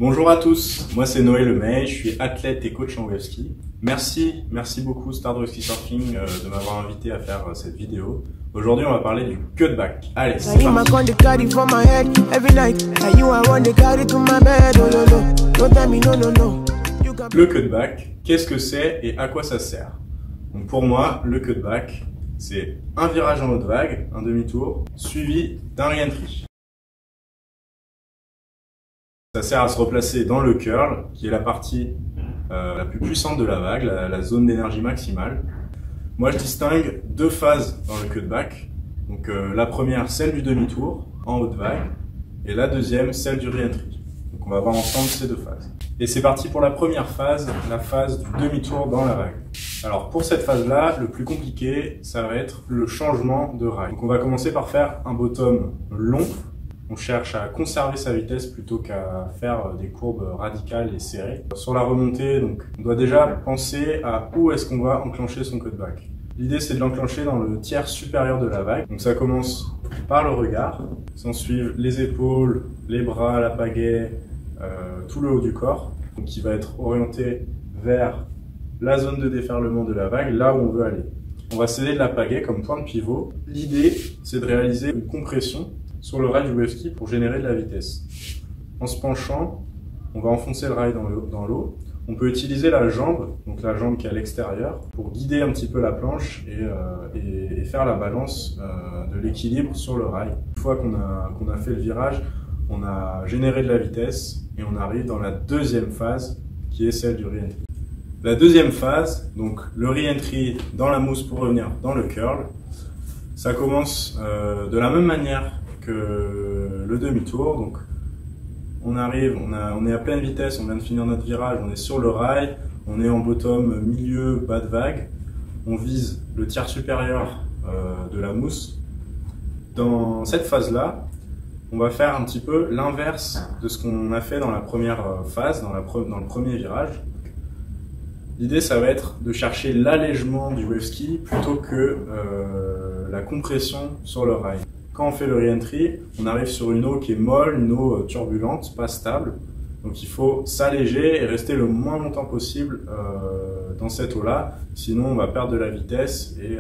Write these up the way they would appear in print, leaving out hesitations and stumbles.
Bonjour à tous, moi c'est Noé Lemay, je suis athlète et coach en wave ski. Merci beaucoup Stardust Ski Surfing de m'avoir invité à faire cette vidéo. Aujourd'hui on va parler du cutback. Allez, c'est parti. Le cutback, qu'est-ce que c'est et à quoi ça sert? Donc pour moi, le cutback, c'est un virage en haute vague, un demi-tour, suivi d'un re-entry. Ça sert à se replacer dans le curl, qui est la partie la plus puissante de la vague, la zone d'énergie maximale. Moi, je distingue deux phases dans le cutback. Donc la première, celle du demi-tour, en haute vague, et la deuxième, celle du re-entry. Donc on va voir ensemble ces deux phases. Et c'est parti pour la première phase, la phase du demi-tour dans la vague. Alors pour cette phase-là, le plus compliqué, ça va être le changement de rail. Donc on va commencer par faire un bottom long. On cherche à conserver sa vitesse plutôt qu'à faire des courbes radicales et serrées. Sur la remontée, donc, on doit déjà penser à où est-ce qu'on va enclencher son cutback. L'idée, c'est de l'enclencher dans le tiers supérieur de la vague. Donc ça commence par le regard, s'en suivent les épaules, les bras, la pagaie, tout le haut du corps, donc qui va être orienté vers la zone de déferlement de la vague, là où on veut aller. On va céder de la pagaie comme point de pivot. L'idée, c'est de réaliser une compression sur le rail du wave ski pour générer de la vitesse. En se penchant, on va enfoncer le rail dans l'eau. On peut utiliser la jambe, donc la jambe qui est à l'extérieur, pour guider un petit peu la planche et faire la balance de l'équilibre sur le rail. Une fois qu'on a fait le virage, on a généré de la vitesse et on arrive dans la deuxième phase qui est celle du re-entry. La deuxième phase, donc le re-entry dans la mousse pour revenir dans le curl, ça commence de la même manière que le demi-tour. Donc on arrive, on est à pleine vitesse, on vient de finir notre virage, on est sur le rail, on est en bottom milieu bas de vague, on vise le tiers supérieur de la mousse. Dans cette phase-là, on va faire un petit peu l'inverse de ce qu'on a fait dans la première phase, dans le premier virage. L'idée, ça va être de chercher l'allègement du wave ski plutôt que la compression sur le rail. Quand on fait le re-entry, on arrive sur une eau qui est molle, une eau turbulente, pas stable. Donc il faut s'alléger et rester le moins longtemps possible dans cette eau-là. Sinon, on va perdre de la vitesse et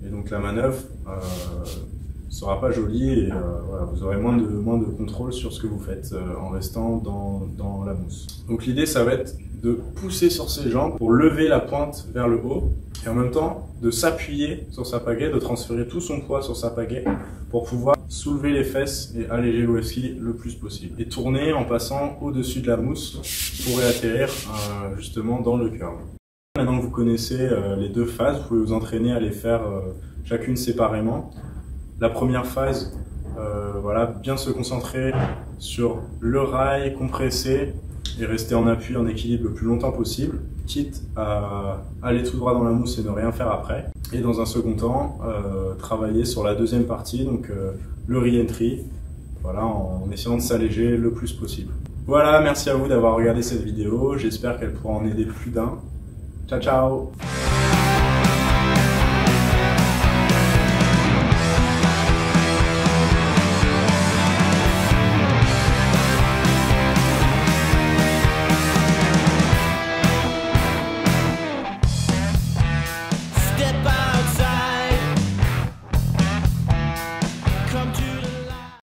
donc la manœuvre sera pas jolie et voilà, vous aurez moins de contrôle sur ce que vous faites en restant dans la mousse. Donc l'idée, ça va être de pousser sur ses jambes pour lever la pointe vers le haut et en même temps de s'appuyer sur sa pagaie, de transférer tout son poids sur sa pagaie pour pouvoir soulever les fesses et alléger le wave ski le plus possible. Et tourner en passant au-dessus de la mousse pour réatterrir justement dans le curl. Maintenant que vous connaissez les deux phases, vous pouvez vous entraîner à les faire chacune séparément. La première phase, voilà, bien se concentrer sur le rail compressé et rester en appui, en équilibre le plus longtemps possible, quitte à aller tout droit dans la mousse et ne rien faire après. Et dans un second temps, travailler sur la deuxième partie, donc le re-entry, voilà, en essayant de s'alléger le plus possible. Voilà, merci à vous d'avoir regardé cette vidéo, j'espère qu'elle pourra en aider plus d'un. Ciao ciao!